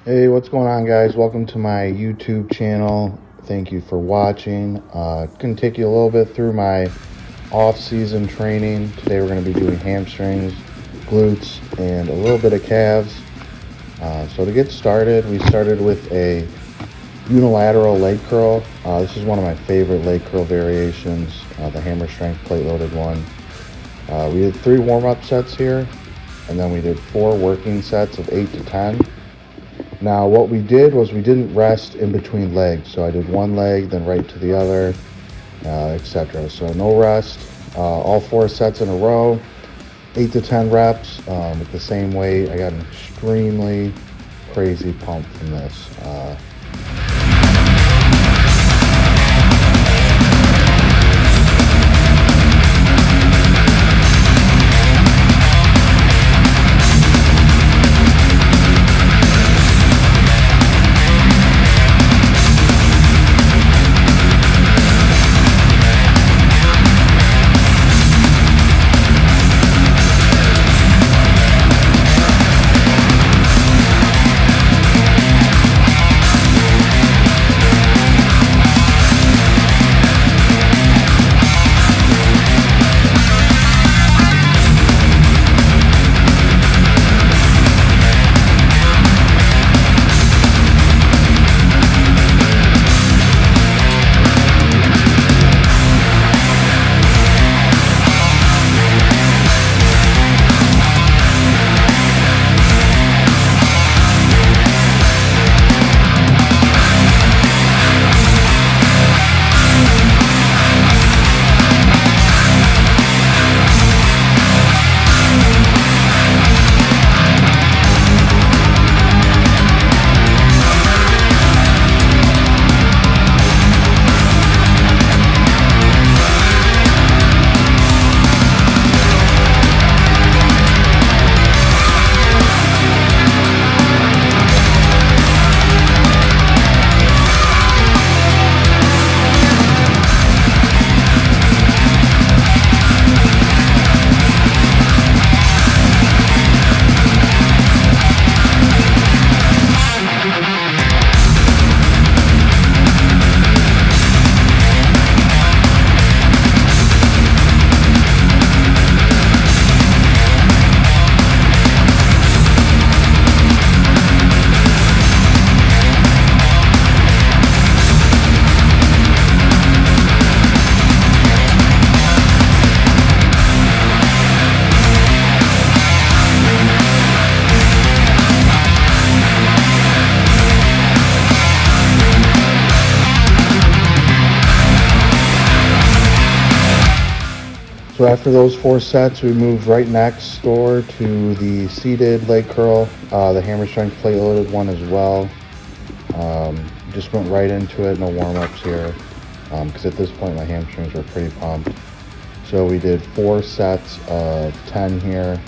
Hey, what's going on, guys? Welcome to my YouTube channel. Thank you for watching. Gonna take you a little bit through my off-season training. Today we're going to be doing hamstrings, glutes, and a little bit of calves. So to get started, we started with a unilateral leg curl. This is one of my favorite leg curl variations, the hammer strength plate-loaded one. We did 3 warm-up sets here, and then we did 4 working sets of 8 to 10. Now what we did was we didn't rest in between legs. So I did one leg, then right to the other, etc. So no rest, all 4 sets in a row, 8 to 10 reps with the same weight. I got an extremely crazy pump from this. So after those 4 sets, we moved right next door to the seated leg curl, the hammer strength plate loaded one as well. Just went right into it, no warm-ups here, because at this point my hamstrings were pretty pumped. So we did 4 sets of 10 here.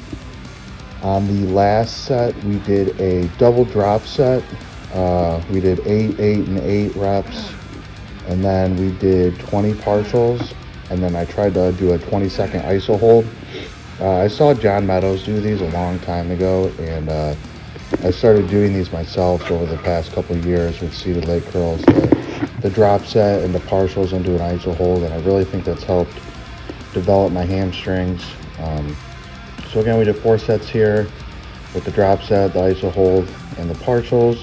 On the last set, we did a double drop set. We did 8, 8, and 8 reps, and then we did 20 partials. And then I tried to do a 20-second iso hold. I saw John Meadows do these a long time ago, and I started doing these myself over the past couple of years with seated leg curls, the drop set and the partials into an iso hold, and I really think that's helped develop my hamstrings. So again, we did 4 sets here with the drop set, the iso hold, and the partials.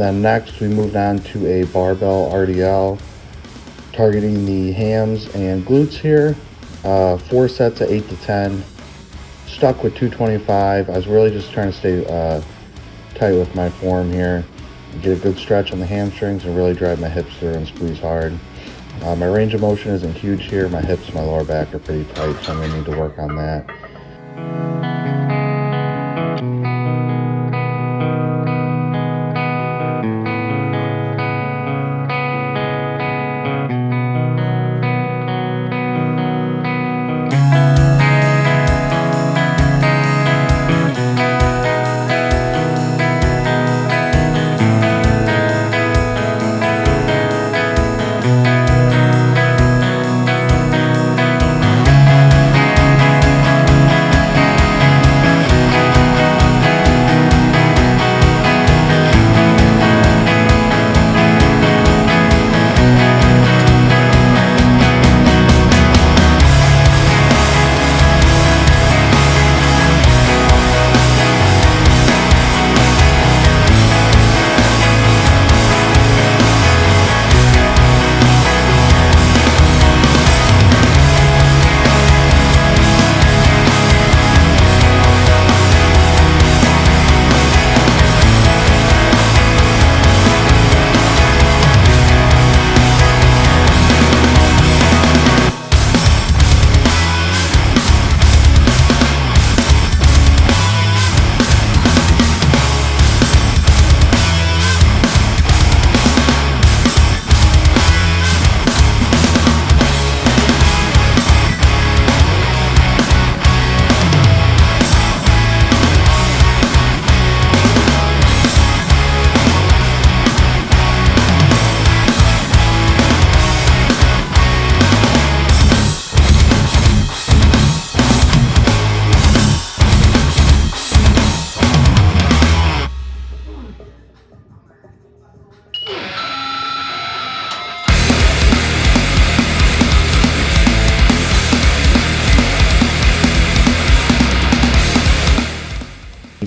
then next we moved on to a barbell RDL, targeting the hams and glutes here. 4 sets of 8 to 10. Stuck with 225. I was really just trying to stay tight with my form here, get a good stretch on the hamstrings and really drive my hips through and squeeze hard. My range of motion isn't huge here. My hips and my lower back are pretty tight, so I'm going to need to work on that.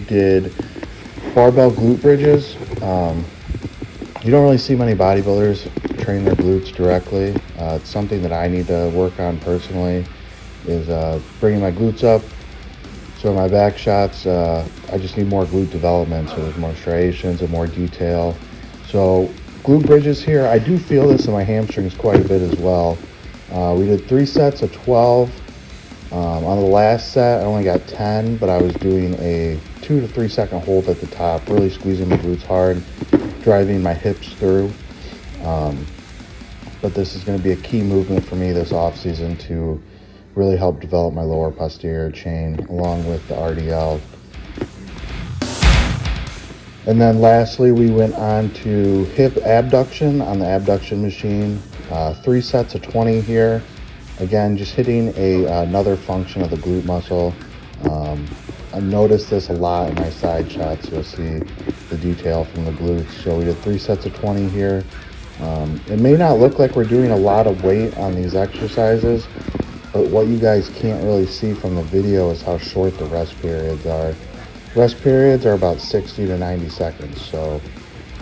Did barbell glute bridges. You don't really see many bodybuilders train their glutes directly. It's something that I need to work on personally, is bringing my glutes up. So my back shots, I just need more glute development, so there's more striations and more detail. So glute bridges here, I do feel this in my hamstrings quite a bit as well. We did 3 sets of 12. On the last set, I only got 10, but I was doing a 2 to 3 second hold at the top, really squeezing my glutes hard, driving my hips through. But this is going to be a key movement for me this off season to really help develop my lower posterior chain along with the RDL. And then lastly, we went on to hip abduction on the abduction machine. 3 sets of 20 here. Again, just hitting another function of the glute muscle. I noticed this a lot in my side shots. You'll see the detail from the glutes. So we did 3 sets of 20 here. It may not look like we're doing a lot of weight on these exercises, but what you guys can't really see from the video is how short the rest periods are. Rest periods are about 60 to 90 seconds. So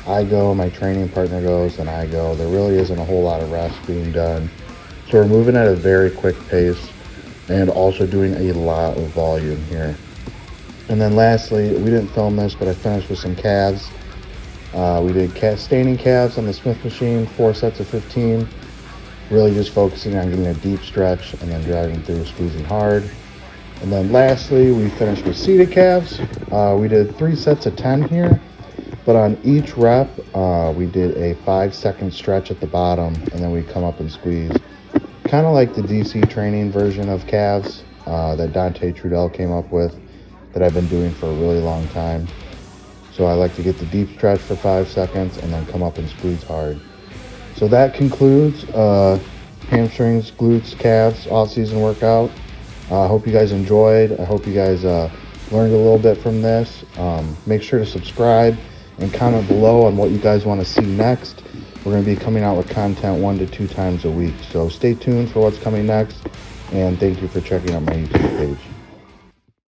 I go, my training partner goes, and I go. There really isn't a whole lot of rest being done. So we're moving at a very quick pace and also doing a lot of volume here. And then lastly, we didn't film this, but I finished with some calves. We did standing calves on the Smith machine, 4 sets of 15. Really just focusing on getting a deep stretch and then driving through, squeezing hard. And then lastly, we finished with seated calves. We did 3 sets of 10 here, but on each rep, we did a 5-second stretch at the bottom, and then we come up and squeeze. Kind of like the DC training version of calves that Dante Trudell came up with, that I've been doing for a really long time. So I like to get the deep stretch for 5 seconds and then come up and squeeze hard. So that concludes hamstrings, glutes, calves, off-season workout. I hope you guys enjoyed. I hope you guys learned a little bit from this. Make sure to subscribe and comment below on what you guys want to see next. We're going to be coming out with content 1 to 2 times a week. So stay tuned for what's coming next. And thank you for checking out my YouTube page.